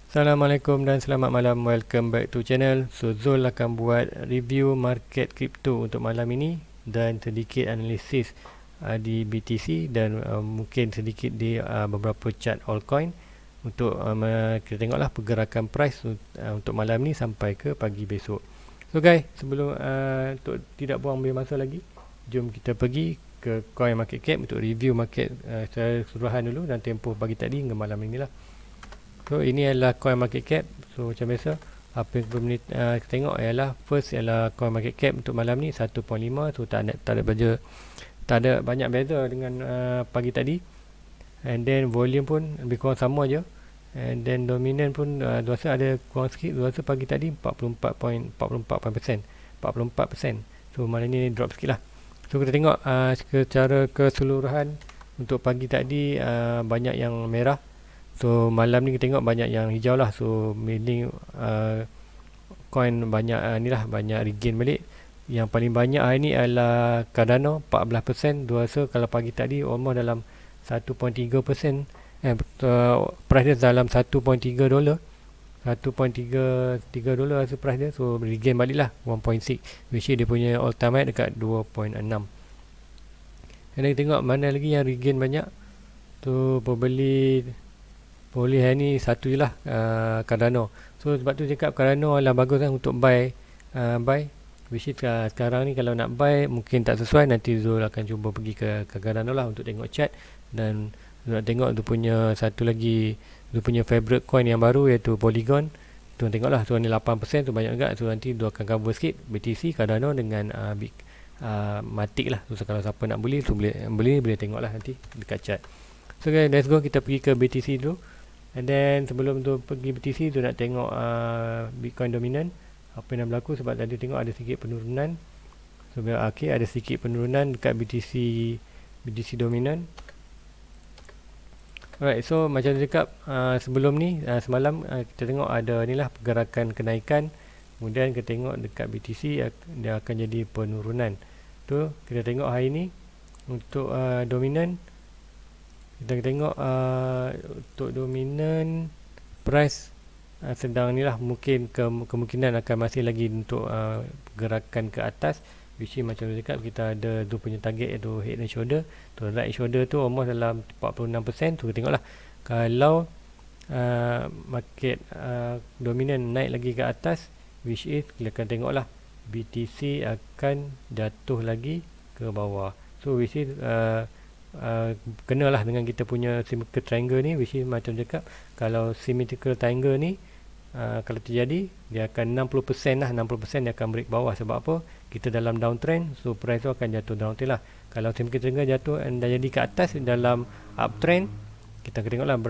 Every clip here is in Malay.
Assalamualaikum dan selamat malam. Welcome back to channel. So Zul akan buat review market crypto untuk malam ini dan sedikit analisis di BTC dan mungkin sedikit di beberapa chart altcoin untuk kita tengoklah pergerakan price untuk malam ni sampai ke pagi besok. So guys, sebelum untuk tidak buang masa lagi, jom kita pergi ke coin market cap untuk review market secara keseluruhan dulu dan tempoh pagi tadi hingga malam inilah. So ini adalah coin market cap. So macam biasa, apa yang kita tengok ialah first ialah coin market cap untuk malam ni 1.5. So tak ada banyak beza dengan pagi tadi. And then volume pun lebih kurang sama je. And then dominant pun rasa ada kurang sikit. Rasa pagi tadi 44%. So malam ni drop sikit lah. So kita tengok secara keseluruhan untuk pagi tadi banyak yang merah. So malam ni kita tengok banyak yang hijau lah. So mainly coin banyak banyak regain balik. Yang paling banyak hari ni adalah Cardano 14%. Dua rasa kalau pagi tadi almost dalam 1.3%. Price dia dalam 1.3 dolar. 1.33 dolar rasa price dia. So regain balik lah 1.6, which dia punya all time high dekat 2.6. Dan kita tengok mana lagi yang regain banyak. Tu pembeli boleh hari ni satu je lah, Cardano. So sebab tu cakap Cardano adalah bagus kan untuk buy. Which is sekarang ni kalau nak buy mungkin tak sesuai. Nanti Zul akan cuba pergi ke Cardano lah untuk tengok chart. Dan Zul nak tengok tu punya satu lagi, tu punya favorite coin yang baru iaitu Polygon. Tu tengok lah. So ni 8% tu banyak juga. So nanti tu akan cover sikit BTC, Cardano dengan Matic lah. So kalau siapa nak beli, so boleh tengok lah nanti dekat chart. So guys, let's go, kita pergi ke BTC dulu. And then sebelum tu pergi BTC tu nak tengok Bitcoin dominant apa yang berlaku. Sebab tadi tengok ada sedikit penurunan. So okay, ada sedikit penurunan dekat BTC dominant. Alright, so macam tu cakap sebelum ni semalam kita tengok ada ni lah pergerakan kenaikan. Kemudian kita tengok dekat BTC dia akan jadi penurunan. Tu kita tengok hari ni untuk dominant. Kita tengok untuk dominant price sedang ni lah, mungkin kemungkinan akan masih lagi untuk gerakan ke atas, which is macam tu cakap kita ada tu punya target iaitu head and shoulder. Tu right shoulder tu almost dalam 46%. Tu kita tengok lah kalau market dominant naik lagi ke atas, which is kita akan tengok lah BTC akan jatuh lagi ke bawah. So which is kenalah dengan kita punya symmetrical triangle ni, which is macam cakap kalau symmetrical triangle ni kalau terjadi dia akan 60% lah, 60% dia akan break bawah. Sebab apa? Kita dalam downtrend, so price tu akan jatuh downtrend lah. Kalau symmetrical triangle jatuh dan jadi ke atas dalam uptrend, kita akan tengok lah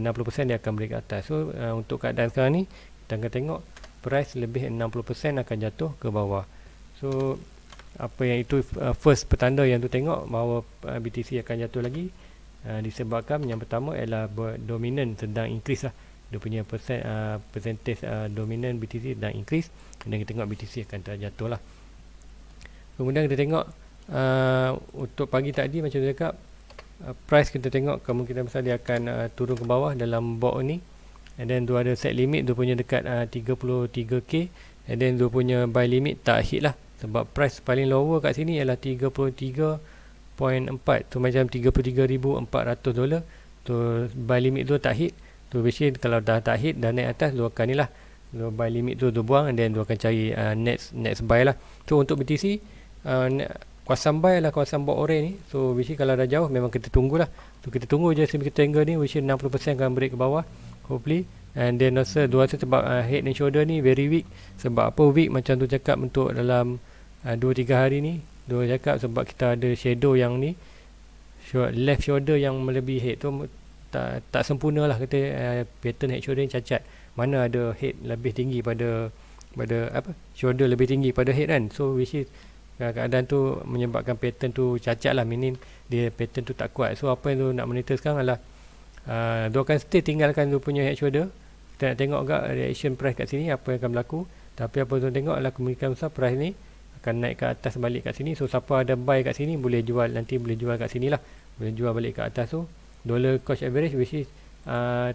60% dia akan break ke atas. So untuk keadaan sekarang ni kita akan tengok price lebih 60% akan jatuh ke bawah. So apa yang itu first petanda yang tu tengok bahawa BTC akan jatuh lagi disebabkan yang pertama ialah dominant sedang increase lah. Dia punya percentage dominant BTC sedang increase, dan kita tengok BTC akan terjatuh lah. Kemudian kita tengok untuk pagi tadi macam saya cakap price kita tengok kemungkinan besar dia akan turun ke bawah dalam box ni. And then tu ada set limit tu punya dekat 33k. And then tu punya buy limit tak hit lah. Sebab price paling lower kat sini ialah 33.4. Tu macam 33,400 dolar. Tu buy limit tu tak hit. Tu basically kalau dah tak hit dah naik atas, tu akan ni lah, tu buy limit tu buang, and then tu akan cari next buy lah. So untuk BTC kawasan buy lah kawasan box orange ni. So basically kalau dah jauh memang kita tunggulah. Tu kita tunggu je symmetrical triangle ni, which is 60% akan break ke bawah hopefully. And then dua sebab head and shoulder ni very weak. Sebab apa weak macam tu cakap untuk dalam 2-3 hari ni. Dua cakap sebab kita ada shadow yang ni, left shoulder yang melebihi head tu tak sempurna lah, kata pattern head shoulder ni cacat. Mana ada head lebih tinggi pada shoulder lebih tinggi pada head kan. So which is keadaan tu menyebabkan pattern tu cacat lah, meaning dia pattern tu tak kuat. So apa yang tu nak monitor sekarang adalah dia akan stay tinggalkan tu punya head shoulder. Kita nak tengok agak reaction price kat sini apa yang akan berlaku. Tapi apa tu tengok adalah kemungkinan besar price ni akan naik ke atas balik kat sini. So siapa ada buy kat sini boleh jual, nanti boleh jual kat sini lah, boleh jual balik ke atas tu. Dollar cost average, which is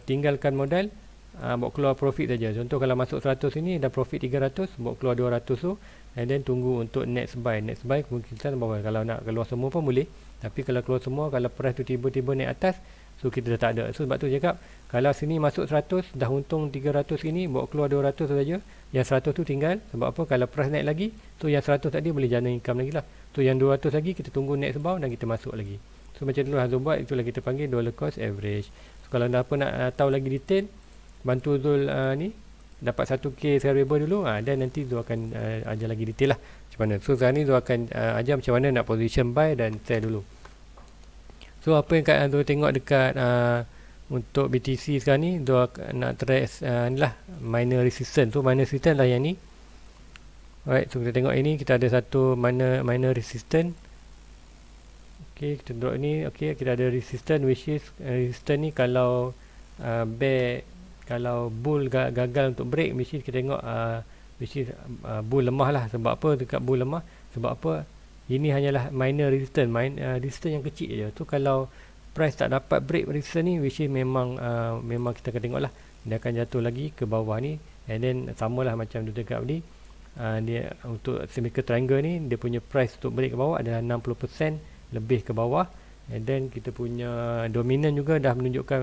tinggalkan modal bawa keluar profit saja. Contoh kalau masuk 100 ini dah profit 300, bawa keluar 200 tu, and then tunggu untuk next buy. Next buy kemungkinan bawah. Kalau nak keluar semua pun boleh, tapi kalau keluar semua, kalau price tu tiba-tiba naik atas, so kita dah tak ada. So sebab tu cakap, kalau sini masuk 100 dah untung 300 ini, bawa keluar 200 saja, yang 100 tu tinggal. Sebab apa? Kalau price naik lagi, so yang 100 tadi boleh jana income lagi lah. So yang 200 lagi kita tunggu next bound dan kita masuk lagi. So macam tu lah Zul buat. Itulah kita panggil dollar cost average. So kalau nak apa nak tahu lagi detail, bantu Zul ni dapat 1k subscriber dulu, dan nanti Zul akan ajar lagi detail lah macam mana. So sekarang ni Zul akan ajar macam mana nak position buy dan sell dulu. So apa yang Zul tengok dekat untuk BTC sekarang ni, Zul nak trace ni lah minor resistance. So minor resistance lah yang ni. Alright, so kita tengok ini, kita ada satu minor resistance. Okay, kita drop ni. Okay, kita ada resistance, which is resistance ni kalau bear, kalau bull gagal untuk break, which is kita tengok which is bull lemah lah. Sebab apa dekat bull lemah? Sebab apa? Ini hanyalah minor resistance, resistance yang kecil je. Tu kalau price tak dapat break resistance ni, which is memang kita akan tengok lah, dia akan jatuh lagi ke bawah ni. And then samalah macam tu dekat ni, dia untuk symmetrical triangle ni, dia punya price untuk break ke bawah adalah 60% lebih ke bawah. And then kita punya dominant juga dah menunjukkan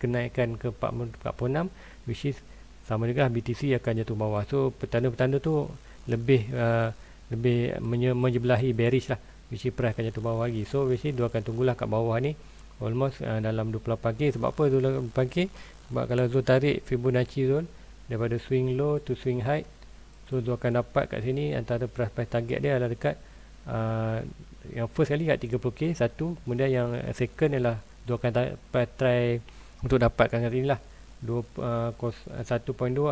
kenaikan ke 46, which is sama juga BTC akan jatuh bawah. So petanda-petanda tu lebih menjebelahi bearish lah, which is price akan jatuh bawah lagi. So which is dia akan tunggulah kat bawah ni almost dalam 28k. Sebab apa 28k? Sebab kalau Zul tarik Fibonacci Zul daripada swing low to swing high, so Zul akan dapat kat sini antara price target dia adalah dekat yang first kali kat 30k satu, kemudian yang second ialah Zul akan try untuk dapatkan kat sini lah 1.2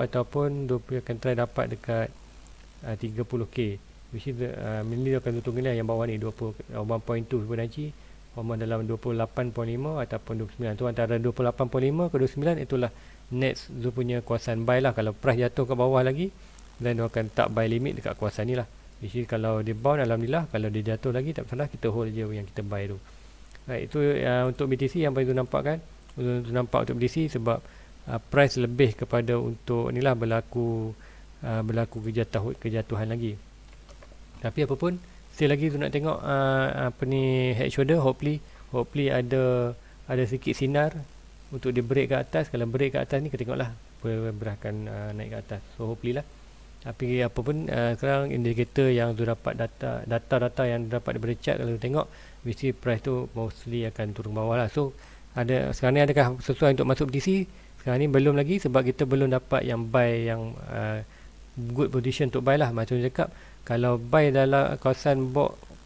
ataupun Zul akan try dapat dekat 30k, which is mainly akan tunggu lah yang bawah ni 1.2 Fibonacci dalam 28.5 ataupun 29. Tu antara 28.5 ke 29, itulah next Zul punya kuasaan buy lah. Kalau price jatuh ke bawah lagi, dan dia akan tak buy limit dekat kuasaan ni lah. Which is kalau dia bound, alhamdulillah. Kalau dia jatuh lagi tak masalah, kita hold je yang kita buy tu. Right, itu untuk BTC yang paling tu nampak kan. Untuk nampak untuk BTC sebab price lebih kepada untuk ni lah berlaku kejatuhan lagi. Tapi apa pun, still lagi tu nak tengok apa ni head shoulder. Hopefully ada sikit sinar untuk dia break ke atas. Kalau break ke atas ni kita tengoklah berakan naik ke atas. So hopefully lah. Tapi apa pun sekarang indikator yang tu dapat data yang dapat daripada chart, kalau tengok mesti price tu mostly akan turun bawah lah. So sekarang ni adakah sesuai untuk masuk BTC? Sekarang ni belum lagi, sebab kita belum dapat yang buy yang good position untuk buy lah. Macam cakap, kalau buy dalam kawasan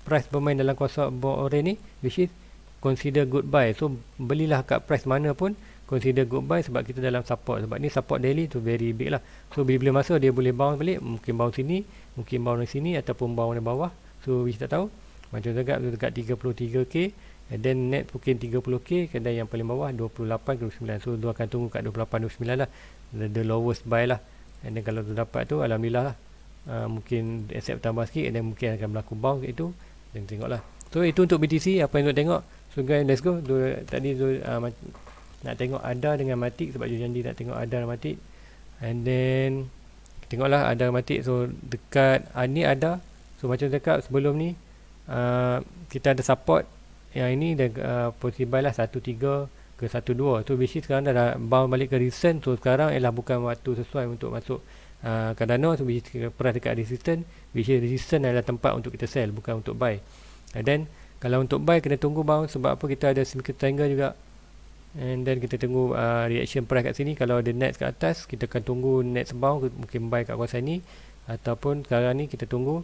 price bermain dalam kawasan orange ni, which is consider good buy. So belilah kat price mana pun consider good buy, sebab kita dalam support. Sebab ni support daily tu very big lah. So bila masuk dia boleh bounce balik, mungkin bounce sini, mungkin bounce sini, ataupun bounce di bawah. So which tak tahu. Macam dekat 33k, and then net mungkin 30k, kedai yang paling bawah 28 ke 29. So dia akan tunggu kat 28 29 lah, the lowest buy lah. And then kalau tu dapat tu, alhamdulillah lah. Mungkin accept tambah sikit, and then mungkin akan berlaku bounce itu, dan tengoklah. So itu untuk BTC, apa yang nak tengok. So guys, let's go. Tadi nak tengok ADA dengan Matic, sebab dia janji nak tengok ADA dan Matic. And then tengoklah ADA dan Matic. So dekat ni ADA, so macam cakap sebelum ni, kita ada support yang ini dan posisi buy lah 13 ke 12. So bisnis sekarang dah bounce balik ke recent. So sekarang ialah bukan waktu sesuai untuk masuk Cardano. So bisnis price dekat resistance, bisnis resistance adalah tempat untuk kita sell, bukan untuk buy. And then kalau untuk buy kena tunggu bounce, sebab apa? Kita ada symmetrical triangle juga. And then kita tunggu reaction price kat sini. Kalau ada next kat atas, kita akan tunggu next bounce, mungkin buy kat kawasan ni. Ataupun sekarang ni kita tunggu,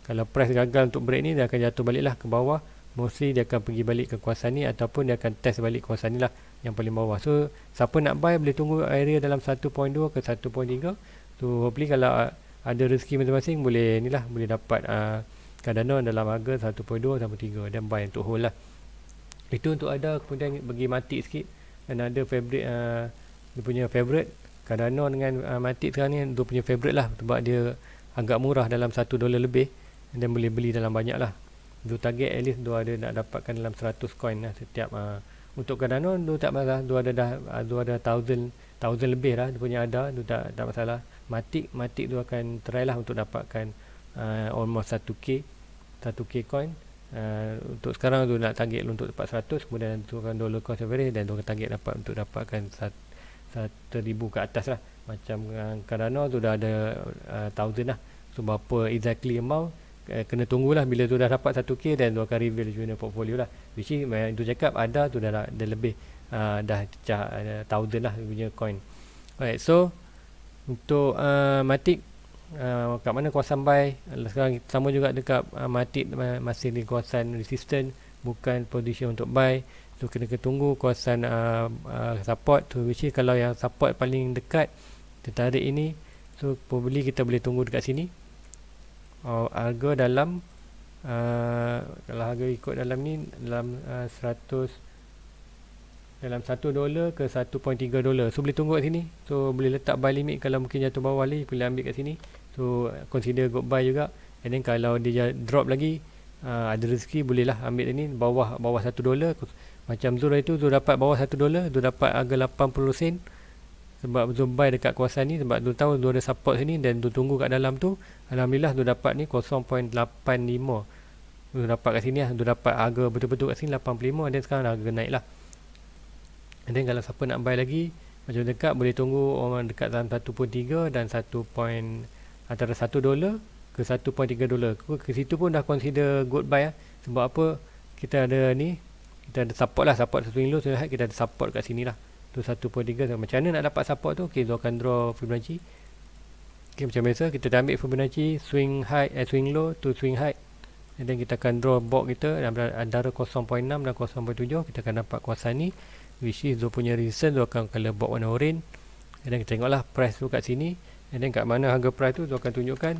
kalau price gagal untuk break ni, dia akan jatuh balik lah ke bawah. Mostly dia akan pergi balik ke kawasan ni, ataupun dia akan test balik kawasan ni lah, yang paling bawah. So siapa nak buy boleh tunggu area dalam 1.2 ke 1.3. So hopefully kalau ada rezeki masing-masing, boleh ni lah, boleh dapat Cardano dalam harga 1.2 sampai 3 dan buy untuk hold lah. Itu untuk ada. Kemudian bagi Matic sikit, dan ada favorite dia punya favorite Cardano dengan Matic sekarang ni dia punya favorite lah, sebab dia agak murah dalam $1 lebih, dan boleh beli dalam banyak lah. Dia target at least dia ada nak dapatkan dalam 100 coin lah setiap untuk Cardano. Dia tak masalah, dia ada 1000 1000 lebih lah dia punya ada tu, tak masalah. Matic tu akan try lah untuk dapatkan almost 1k coin. Untuk sekarang tu nak target untuk dapat 100, kemudian tu akan dollar cost average, dan tu akan target dapat untuk dapatkan 1000 ke atas lah. Macam Cardano tu dah ada 1000 lah. So berapa exactly amount kena tunggulah bila tu dah dapat 1k, dan tu akan reveal dia punya portfolio lah. Which is tu cakap ada tu dah lebih dah cecah 1000 lah dia punya coin. Alright, so untuk Matic, kat mana kawasan buy sekarang, sama juga dekat Matic masih di kawasan resistance, bukan position untuk buy. So kena tunggu kawasan support tu, which is kalau yang support paling dekat tertarik ini, so probably kita boleh tunggu dekat sini. Harga dalam kalau harga ikut dalam ni, dalam 100 dalam $1 ke $1.3. So boleh tunggu kat sini. So boleh letak buy limit kalau mungkin jatuh bawah lagi, boleh ambil kat sini. So consider good buy juga. And then kalau dia drop lagi, ada rezeki, boleh lah ambil ni bawah $1. Macam Zul itu, Zul dapat bawah $1, Zul dapat harga 80 sen. Sebab Zul buy dekat kawasan ni, sebab Zul tahu Zul ada support sini, dan Zul tunggu kat dalam tu. Alhamdulillah Zul dapat ni 0.85. Zul dapat kat sini lah. Zul dapat harga betul-betul kat sini 85, dan sekarang harga naik lah. And then kalau siapa nak buy lagi macam dekat, boleh tunggu orang dekat dalam 1.3 dan antara $1 ke $1.3. Ke situ pun dah consider good buy lah. Sebab apa, kita ada ni, kita ada support lah, support swing low, so kita ada support kat sini lah tu 1.3. So, macam mana nak dapat support tu? Okay, so akan draw Fibonacci. Okay, macam biasa kita dah ambil Fibonacci swing high, swing low to swing high, and then kita akan draw box kita antara 0.6 dan 0.7. kita akan dapat kawasan ni, which is Zul punya resistance. Zul akan color box warna orange, and then kita tengoklah price tu kat sini, and then kat mana harga price tu Zul akan tunjukkan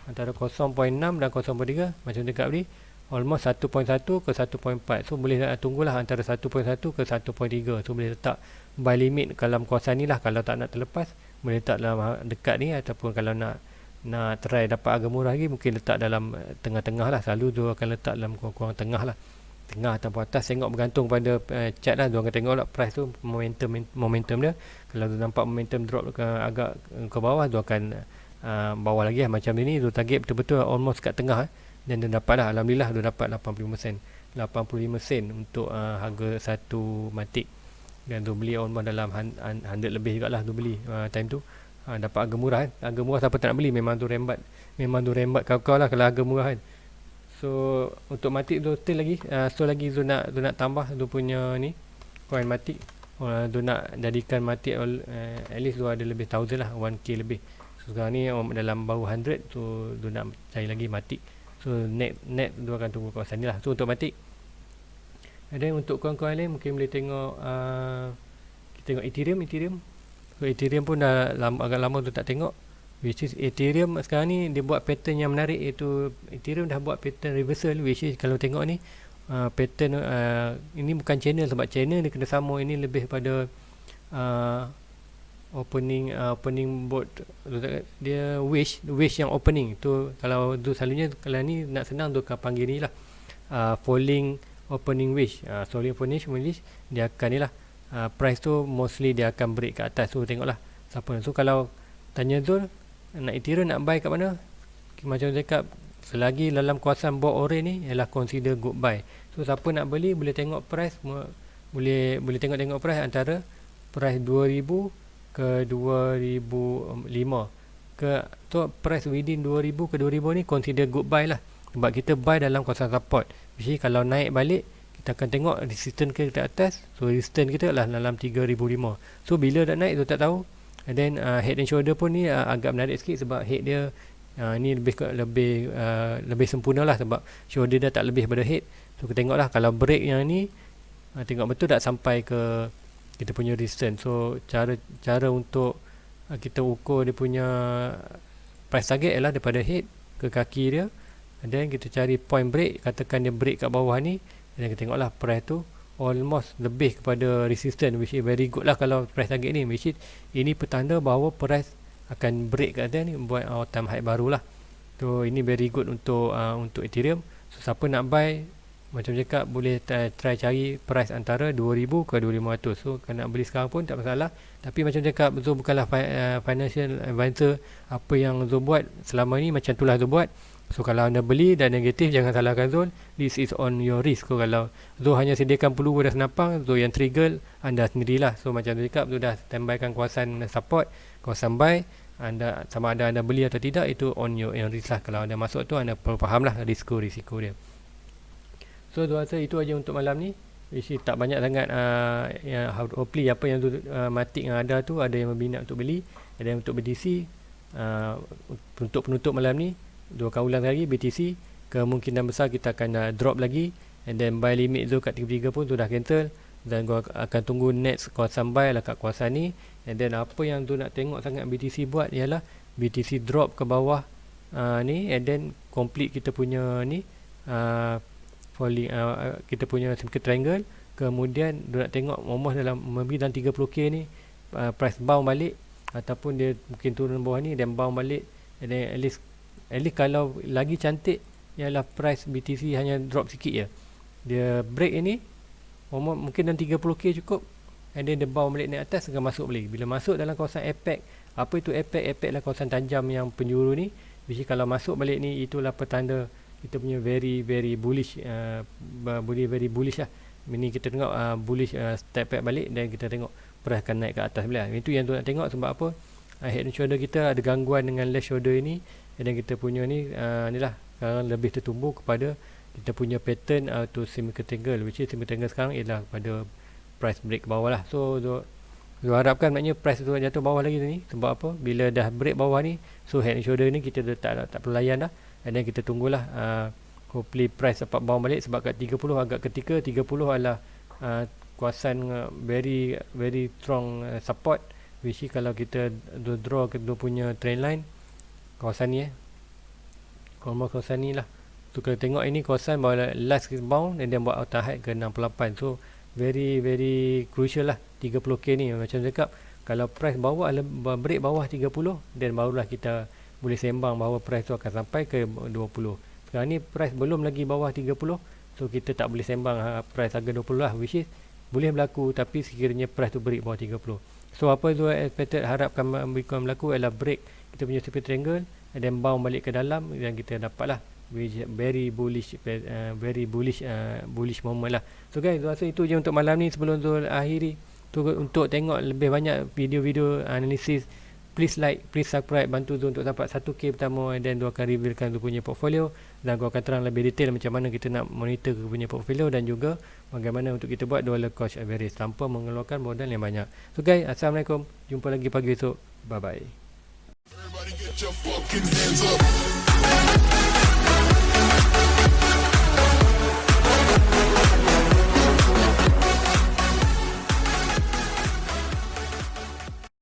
antara 0.6 dan 0.3. macam dekat tadi almost 1.1 ke 1.4. so boleh tunggulah antara 1.1 ke 1.3. so boleh letak buy limit dalam kawasan ni lah. Kalau tak nak terlepas, boleh letak dalam dekat ni, ataupun kalau nak try dapat harga murah lagi, mungkin letak dalam tengah-tengah lah. Selalu Zul akan letak dalam kurang-kurang tengah lah, tengah ataupun atas. Tengok bergantung pada chart lah. Diorang akan tengok lah price tu, momentum dia. Kalau tu nampak momentum drop agak ke bawah, tu akan bawah lagi lah. Macam ni tu target betul-betul almost kat tengah dan dia dapat lah. Alhamdulillah dia dapat 85 sen untuk harga satu Matic. Dan tu beli almost dalam 100 lebih juga lah tu beli time tu. Dapat harga murah kan. Harga murah siapa tak nak beli, memang tu rembat kau-kau lah kalau harga murah kan. So untuk Matic tu still lagi so lagi tu nak tambah tu punya ni coin Matic. Tu nak jadikan Matic at least tu ada lebih 1000 lah, 1k lebih. So sekarang ni dalam baru 100, so tu nak cari lagi Matic. So net tu akan tunggu kawasan ni lah. So untuk Matic. Dan untuk kawan-kawan lain mungkin boleh tengok kita tengok Ethereum. So Ethereum pun dah agak lama tu tak tengok. Which is Ethereum sekarang ni dia buat pattern yang menarik, iaitu Ethereum dah buat pattern reversal. Which is kalau tengok ni pattern ini bukan channel, sebab channel dia kena sama. Ini lebih pada opening board dia, wish yang opening tu. Kalau tu selalunya kalau ni nak senang tu akan panggil ni lah falling opening wish. Falling opening wish dia akan ni lah price tu mostly dia akan break ke atas. So tengoklah siapa. So kalau tanya Zul nak Ethereum nak buy kat mana, macam cakap selagi dalam kawasan board orange ni ialah consider good buy. So siapa nak beli boleh tengok price, boleh tengok price antara price 2000 ke 2005 ke tu price within 2000 ke 2000 ni consider good buy lah. Sebab kita buy dalam kawasan support. Jadi kalau naik balik kita akan tengok resistance kita atas. So resistance kita lah dalam 3005. So bila dah naik tu tak tahu. And then head and shoulder pun ni agak menarik sikit, sebab head dia ni lebih sempurna lah, sebab shoulder dia tak lebih pada head. So kita tengok lah kalau break yang ni, tengok betul tak sampai ke kita punya resistance. So cara untuk kita ukur dia punya price target ialah daripada head ke kaki dia, and then kita cari point break. Katakan dia break kat bawah ni, dan kita tengoklah price tu almost lebih kepada resistance, which is very good lah kalau price target ni. Which is ini petanda bahawa price akan break kat atas ni, buat all time high baru lah. So ini very good untuk Ethereum. So siapa nak buy macam cakap boleh try cari price antara 2000 ke 2500. So kalau nak beli sekarang pun tak masalah. Tapi macam cakap, Zul bukanlah financial advisor. Apa yang Zul buat selama ni macam itulah Zul buat. So kalau anda beli dan negatif, jangan salahkan Zul. This is on your risk. So kalau Zul hanya sediakan peluru dan senapang, Zul yang trigger anda sendirilah. So macam Zul cakap, Zul dah standbykan kawasan support, kawasan buy. Anda sama ada anda beli atau tidak, itu on your risk lah. Kalau anda masuk tu, anda perlu faham lah risiko dia. So Zul rasa itu aja untuk malam ni. Which tak banyak sangat hopefully apa yang matik yang ada tu, ada yang berminat untuk beli, ada yang untuk BTC. Untuk penutup malam ni, Zul akan ulang lagi, BTC kemungkinan besar kita akan drop lagi, and then buy limit Zul kat 33 pun Zul dah cancel, dan gua akan tunggu next kawasan buy lah kat kawasan ni. And then apa yang Zul nak tengok sangat BTC buat ialah BTC drop ke bawah ni, and then complete kita punya ni falling, kita punya circle triangle. Kemudian dia nak tengok almost dalam lebih dalam 30k ni, price bounce balik, ataupun dia mungkin turun bawah ni dan bounce balik. And then at least kalau lagi cantik ialah price BTC hanya drop sikit je, dia break ini mungkin dalam 30k cukup, and then dia bounce balik naik atas, akan masuk balik. Bila masuk dalam kawasan apex, apa itu apex? Apex lah kawasan tajam yang penjuru ni. Jadi kalau masuk balik ni, itulah petanda kita punya very bullish, very bullish lah. Ini kita tengok bullish step back balik, dan kita tengok price akan naik ke atas balik. Itu yang tu nak tengok. Sebab apa? Head and shoulder kita ada gangguan dengan left shoulder ini, dan kita punya ni ni lah sekarang lebih tertumbuh kepada kita punya pattern atau symmetrical triangle, which is symmetrical triangle sekarang ialah pada price break bawah lah. So Zul harapkan maknanya price tu jatuh bawah lagi ni. Sebab apa? Bila dah break bawah ni, so head and shoulder ni kita dah tak perlu layan dah. Dan kita tunggulah hopefully price dapat bounce balik. Sebab kat 30 agak ketika 30 adalah kawasan very strong support, which is kalau kita draw kita punya trend line kawasan ni kawasan ni lah. So kalau tengok ini kawasan bawa last bounce, dan dia buat outer high ke 68. So very crucial lah 30k ni. Macam cakap, kalau price bawah break bawah 30, dan barulah kita boleh sembang bahawa price tu akan sampai ke 20. Sekarang ni price belum lagi bawah 30, so kita tak boleh sembang price harga 20 lah, which is boleh berlaku tapi sekiranya price tu break bawah 30. So apa tu expected harapkan berlaku ialah break kita punya super triangle, dan bounce balik ke dalam, dan kita dapatlah very bullish moment lah. So guys, rasa itu je untuk malam ni. Sebelum tu akhiri, untuk tengok lebih banyak video-video analisis, please like, please subscribe, bantu tu untuk dapat 1k pertama, dan tu akan revealkan tu punya portfolio, dan aku akan terang lebih detail macam mana kita nak monitor tu punya portfolio, dan juga bagaimana untuk kita buat dollar cost average tanpa mengeluarkan modal yang banyak. So guys, Assalamualaikum, jumpa lagi pagi esok, bye bye. Everybody get your fucking hands up.